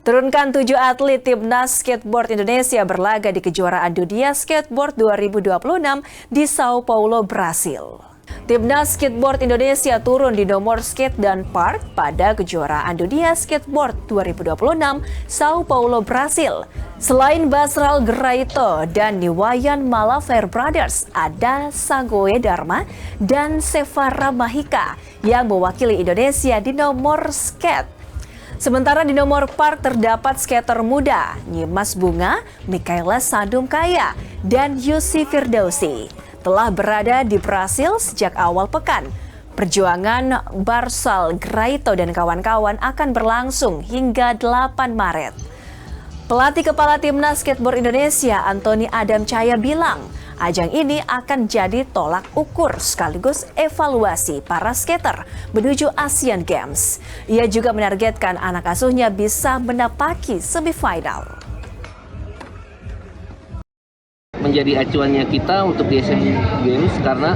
Turunkan 7 atlet timnas skateboard Indonesia berlaga di kejuaraan dunia skateboard 2026 di Sao Paulo, Brasil. Timnas skateboard Indonesia turun di nomor skate dan park pada kejuaraan dunia skateboard 2026 Sao Paulo, Brasil. Selain Basral Geraito dan Niwayan Malafair Brothers, ada Sagoe Dharma dan Sevara Mahika yang mewakili Indonesia di nomor skate. Sementara di nomor park terdapat skater muda Nyimas Bunga, Mikaela Sandumkaya, dan Yusi Firdausi. Telah berada di Brasil sejak awal pekan. Perjuangan Basral Geraito dan kawan-kawan akan berlangsung hingga 8 Maret. Pelatih kepala timnas skateboard Indonesia, Antoni Adam Cahaya bilang, ajang ini akan jadi tolak ukur sekaligus evaluasi para skater menuju Asian Games. Ia juga menargetkan anak asuhnya bisa menapaki semifinal. Menjadi acuannya kita untuk di Asian Games karena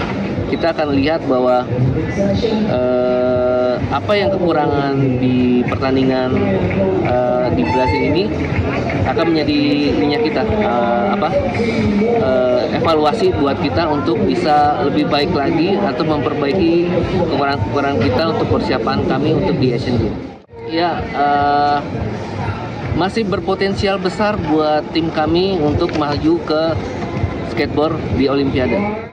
kita akan lihat bahwa apa yang kekurangan di pertandingan di Brasil ini akan menjadi minyak kita evaluasi buat kita untuk bisa lebih baik lagi atau memperbaiki kekurangan kita untuk persiapan kami untuk di Asian Games. Ya, masih berpotensial besar buat tim kami untuk maju ke skateboard di Olimpiade.